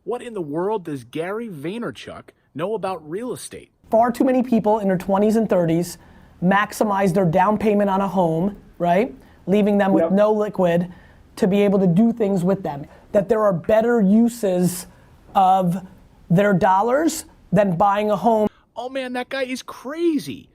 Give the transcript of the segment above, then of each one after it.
What in the world does Gary Vaynerchuk know about real estate? Far too many people in their 20s and 30s maximize their down payment on a home, right? Leaving them with no liquid to be able to do things with them. That there are better uses of their dollars than buying a home. Oh man, that guy is crazy.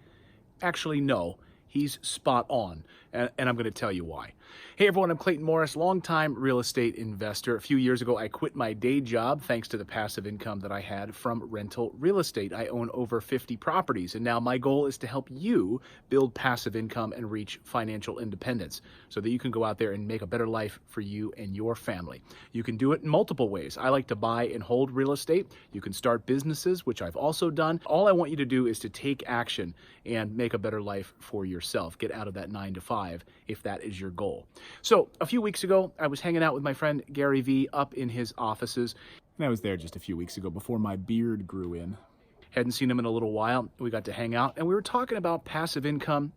Actually, no, he's spot on, and I'm going to tell you why. Hey everyone, I'm Clayton Morris, longtime real estate investor. A few years ago, I quit my day job thanks to the passive income that I had from rental real estate. I own over 50 properties, and now my goal is to help you build passive income and reach financial independence so that you can go out there and make a better life for you and your family. You can do it in multiple ways. I like to buy and hold real estate. You can start businesses, which I've also done. All I want you to do is to take action and make a better life for yourself. Get out of that 9 to 5 if that is your goal. So a few weeks ago, I was hanging out with my friend Gary V up in his offices. And I was there just a few weeks ago before my beard grew in. Hadn't seen him in a little while. We got to hang out and we were talking about passive income.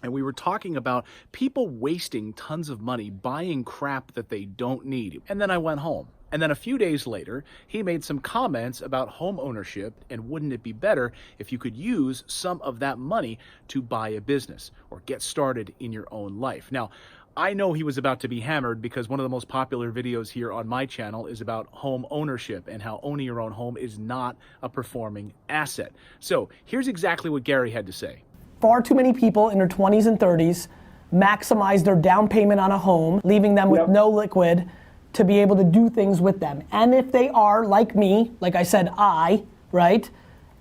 And we were talking about people wasting tons of money buying crap that they don't need. And then I went home. And then a few days later, he made some comments about home ownership and wouldn't it be better if you could use some of that money to buy a business or get started in your own life. Now, I know he was about to be hammered because one of the most popular videos here on my channel is about home ownership and how owning your own home is not a performing asset. So here's exactly what Gary had to say. Far too many people in their 20s and 30s maximize their down payment on a home, leaving them with no liquid to be able to do things with them. And if they are like me, like I said, right,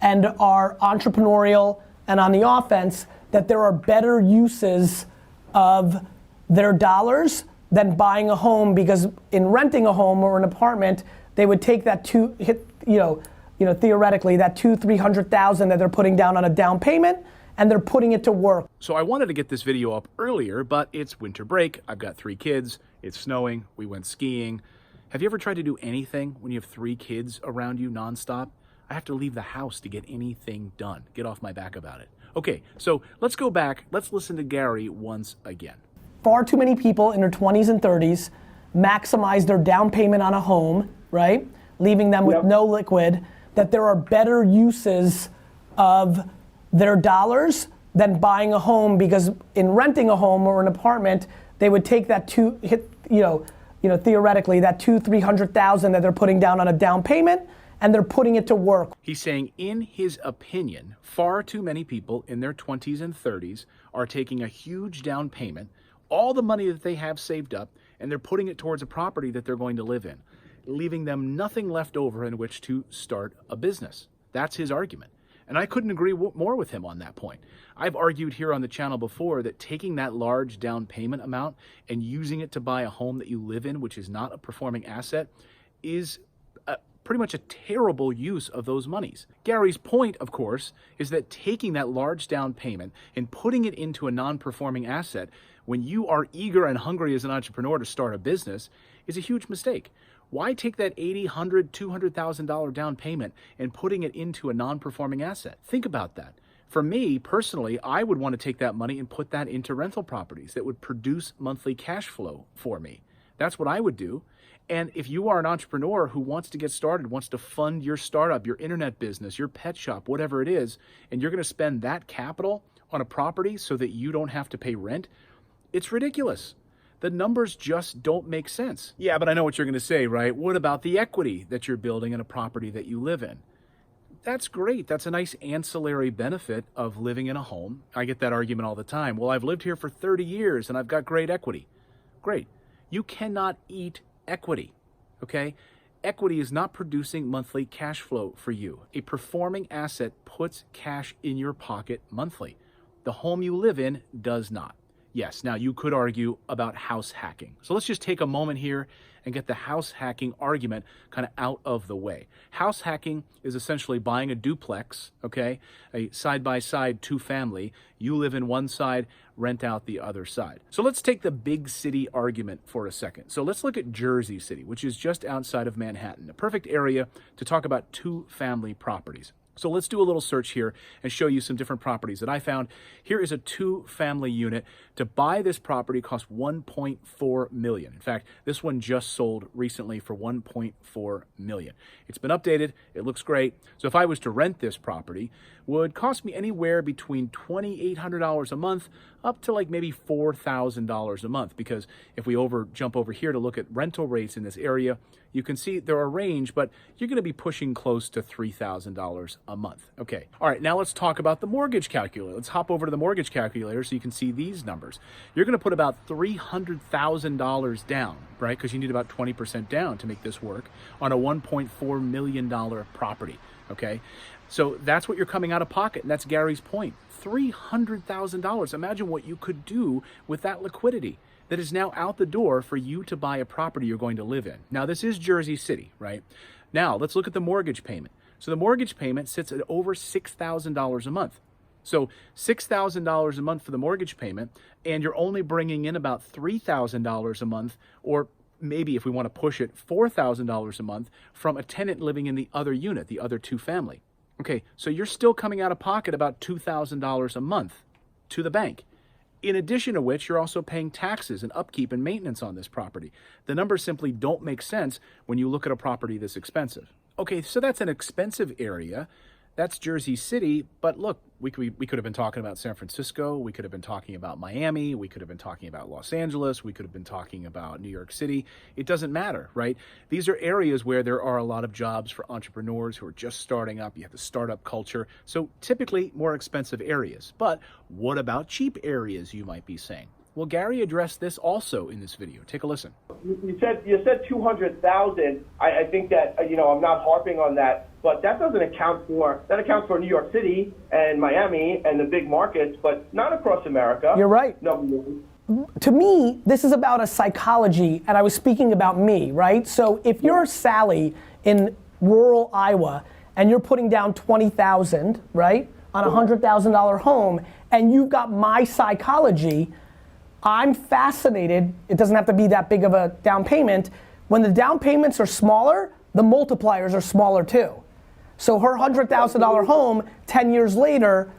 and are entrepreneurial and on the offense, that there are better uses of their dollars than buying a home, because in renting a home or an apartment, they would take that theoretically that $200,000-300,000 that they're putting down on a down payment, and they're putting it to work. So I wanted to get this video up earlier, but it's winter break. I've got 3 kids. It's snowing. We went skiing. Have you ever tried to do anything when you have 3 kids around you nonstop? I have to leave the house to get anything done. Get off my back about it. Okay, so let's go back. Let's listen to Gary once again. Far too many people in their 20s and 30s maximize their down payment on a home, right? Leaving them with no liquid, that there are better uses of their dollars than buying a home, because in renting a home or an apartment, they would take that theoretically that $200,000-300,000 that they're putting down on a down payment, and they're putting it to work. He's saying, in his opinion, far too many people in their 20s and 30s are taking a huge down payment, all the money that they have saved up, and they're putting it towards a property that they're going to live in, leaving them nothing left over in which to start a business. That's his argument. And I couldn't agree more with him on that point. I've argued here on the channel before that taking that large down payment amount and using it to buy a home that you live in, which is not a performing asset, is pretty much a terrible use of those monies. Gary's point, of course, is that taking that large down payment and putting it into a non-performing asset when you are eager and hungry as an entrepreneur to start a business is a huge mistake. Why take that $80,000, $100,000, $200,000 down payment and putting it into a non-performing asset? Think about that. For me, personally, I would want to take that money and put that into rental properties that would produce monthly cash flow for me. That's what I would do. And if you are an entrepreneur who wants to get started, wants to fund your startup, your internet business, your pet shop, whatever it is, and you're going to spend that capital on a property so that you don't have to pay rent, it's ridiculous. The numbers just don't make sense. Yeah, but I know what you're going to say, right? What about the equity that you're building in a property that you live in? That's great. That's a nice ancillary benefit of living in a home. I get that argument all the time. Well, I've lived here for 30 years and I've got great equity. Great. You cannot eat equity, okay? Equity is not producing monthly cash flow for you. A performing asset puts cash in your pocket monthly. The home you live in does not. Yes, now you could argue about house hacking. So let's just take a moment here and get the house hacking argument kind of out of the way. House hacking is essentially buying a duplex, okay? A side-by-side 2-family. You live in one side, rent out the other side. So let's take the big city argument for a second. So let's look at Jersey City, which is just outside of Manhattan, a perfect area to talk about 2-family properties. So let's do a little search here and show you some different properties that I found. Here is a 2-family unit. To buy this property cost $1.4 million. In fact, this one just sold recently for $1.4 million. It's been updated. It looks great. So if I was to rent this property, would cost me anywhere between $2,800 a month up to like maybe $4,000 a month. Because if we jump over here to look at rental rates in this area, you can see there are a range, but you're going to be pushing close to $3,000 a month. Okay. All right. Now let's talk about the mortgage calculator. Let's hop over to the mortgage calculator so you can see these numbers. You're going to put about $300,000 down, right? Because you need about 20% down to make this work on a $1.4 million property. Okay. So that's what you're coming out of pocket. And that's Gary's point. $300,000. Imagine what you could do with that liquidity that is now out the door for you to buy a property you're going to live in. Now, this is Jersey City, right? Now, let's look at the mortgage payment. So the mortgage payment sits at over $6,000 a month. So $6,000 a month for the mortgage payment, and you're only bringing in about $3,000 a month, or maybe if we want to push it, $4,000 a month from a tenant living in the other unit, the other 2-family. Okay, so you're still coming out of pocket about $2,000 a month to the bank. In addition to which, you're also paying taxes and upkeep and maintenance on this property. The numbers simply don't make sense when you look at a property this expensive. Okay, so that's an expensive area. That's Jersey City, but look, we could have been talking about San Francisco, we could have been talking about Miami, we could have been talking about Los Angeles, we could have been talking about New York City. It doesn't matter, right? These are areas where there are a lot of jobs for entrepreneurs who are just starting up. You have the startup culture. So typically more expensive areas. But what about cheap areas, you might be saying? Well, Gary addressed this also in this video. Take a listen. You said 200,000. I think that I'm not harping on that, but that doesn't account for New York City and Miami and the big markets, but not across America. You're right. No. To me, this is about a psychology, and I was speaking about me, right? So if you're Sally in rural Iowa and you're putting down $20,000, right, on a $100,000 home, and you've got my psychology, I'm fascinated. It doesn't have to be that big of a down payment. When the down payments are smaller, the multipliers are smaller too. So her $100,000 home, 10 years later,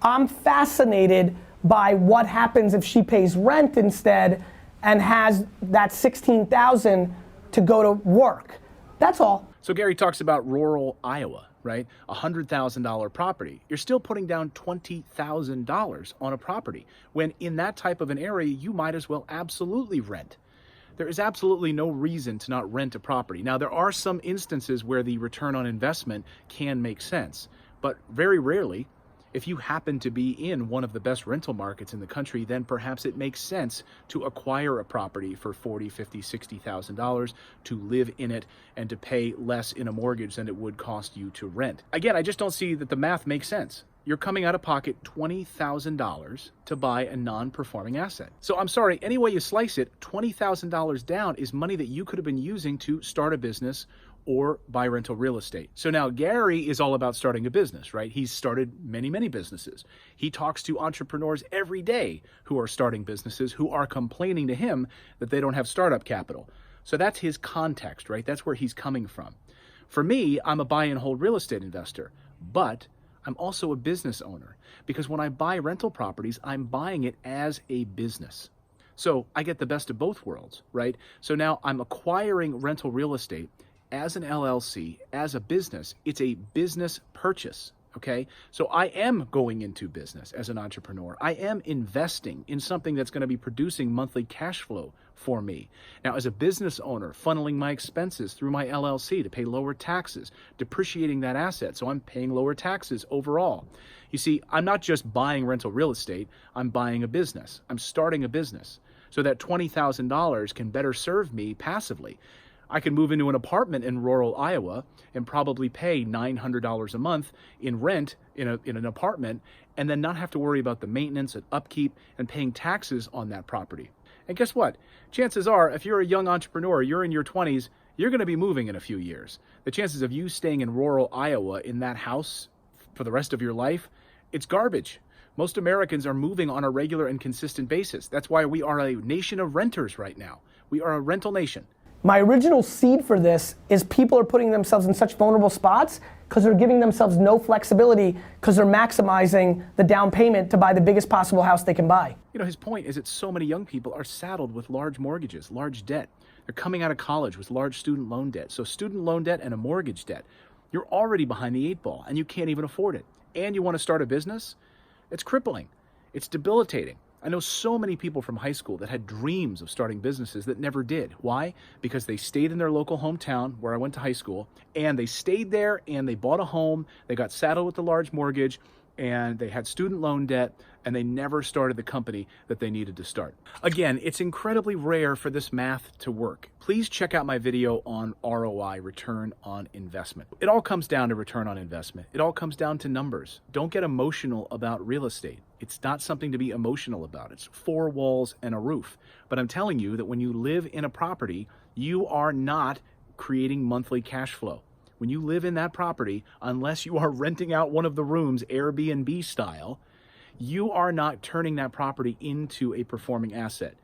I'm fascinated by what happens if she pays rent instead and has that $16,000 to go to work. That's all. So Gary talks about rural Iowa, right? $100,000 property. You're still putting down $20,000 on a property when in that type of an area, you might as well absolutely rent. There is absolutely no reason to not rent a property. Now, there are some instances where the return on investment can make sense, but very rarely. If you happen to be in one of the best rental markets in the country, then perhaps it makes sense to acquire a property for $40,000, $50,000, $60,000 to live in it and to pay less in a mortgage than it would cost you to rent. Again, I just don't see that the math makes sense. You're coming out of pocket $20,000 to buy a non-performing asset. So I'm sorry, any way you slice it, $20,000 down is money that you could have been using to start a business or buy rental real estate. So now Gary is all about starting a business, right? He's started many, many businesses. He talks to entrepreneurs every day who are starting businesses who are complaining to him that they don't have startup capital. So that's his context, right? That's where he's coming from. For me, I'm a buy and hold real estate investor, but I'm also a business owner because when I buy rental properties, I'm buying it as a business. So I get the best of both worlds, right? So now I'm acquiring rental real estate as an LLC, as a business. It's a business purchase, okay? So I am going into business as an entrepreneur. I am investing in something that's going to be producing monthly cash flow for me. Now, as a business owner, funneling my expenses through my LLC to pay lower taxes, depreciating that asset, so I'm paying lower taxes overall. You see, I'm not just buying rental real estate, I'm buying a business. I'm starting a business. So that $20,000 can better serve me passively. I can move into an apartment in rural Iowa and probably pay $900 a month in rent in an apartment and then not have to worry about the maintenance and upkeep and paying taxes on that property. And guess what? Chances are, if you're a young entrepreneur, you're in your 20s, you're going to be moving in a few years. The chances of you staying in rural Iowa in that house for the rest of your life, it's garbage. Most Americans are moving on a regular and consistent basis. That's why we are a nation of renters right now. We are a rental nation. My original seed for this is people are putting themselves in such vulnerable spots because they're giving themselves no flexibility because they're maximizing the down payment to buy the biggest possible house they can buy. You know, his point is that so many young people are saddled with large mortgages, large debt. They're coming out of college with large student loan debt. So student loan debt and a mortgage debt, you're already behind the 8 ball and you can't even afford it. And you want to start a business? It's crippling. It's debilitating. I know so many people from high school that had dreams of starting businesses that never did. Why? Because they stayed in their local hometown where I went to high school, and they stayed there and they bought a home, they got saddled with a large mortgage, and they had student loan debt, and they never started the company that they needed to start. Again, it's incredibly rare for this math to work. Please check out my video on ROI, return on investment. It all comes down to return on investment. It all comes down to numbers. Don't get emotional about real estate. It's not something to be emotional about. It's 4 walls and a roof. But I'm telling you that when you live in a property, you are not creating monthly cash flow. When you live in that property, unless you are renting out one of the rooms Airbnb style, you are not turning that property into a performing asset.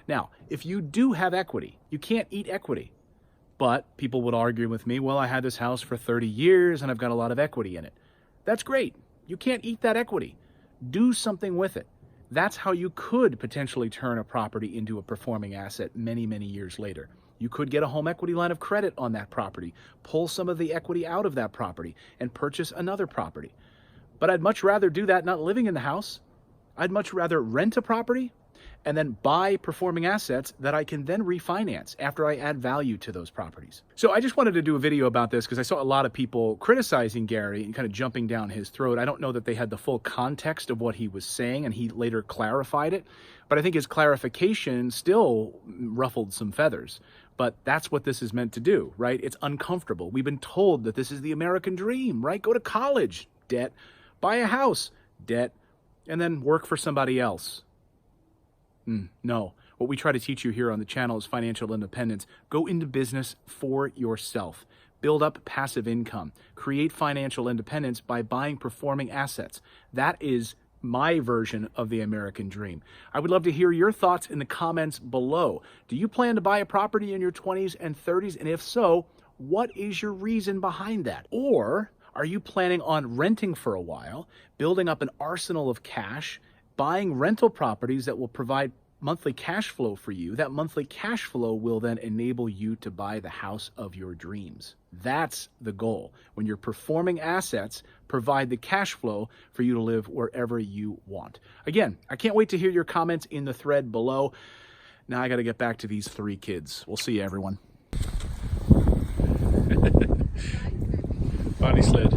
Now, if you do have equity, you can't eat equity. But people would argue with me, well, I had this house for 30 years and I've got a lot of equity in it. That's great. You can't eat that equity. Do something with it. That's how you could potentially turn a property into a performing asset many, many years later. You could get a home equity line of credit on that property, pull some of the equity out of that property, and purchase another property. But I'd much rather do that not living in the house. I'd much rather rent a property and then buy performing assets that I can then refinance after I add value to those properties. So I just wanted to do a video about this because I saw a lot of people criticizing Gary and kind of jumping down his throat. I don't know that they had the full context of what he was saying, and he later clarified it. But I think his clarification still ruffled some feathers. But that's what this is meant to do, right? It's uncomfortable. We've been told that this is the American dream, right? Go to college, debt. Buy a house, debt. And then work for somebody else. No. What we try to teach you here on the channel is financial independence. Go into business for yourself. Build up passive income. Create financial independence by buying performing assets. That is my version of the American dream. I would love to hear your thoughts in the comments below. Do you plan to buy a property in your 20s and 30s? And if so, what is your reason behind that? Or are you planning on renting for a while, building up an arsenal of cash, buying rental properties that will provide monthly cash flow for you? That monthly cash flow will then enable you to buy the house of your dreams. That's the goal. When your performing assets provide the cash flow for you to live wherever you want. Again, I can't wait to hear your comments in the thread below. Now I got to get back to these 3 kids. We'll see you, everyone. Bonnie slid.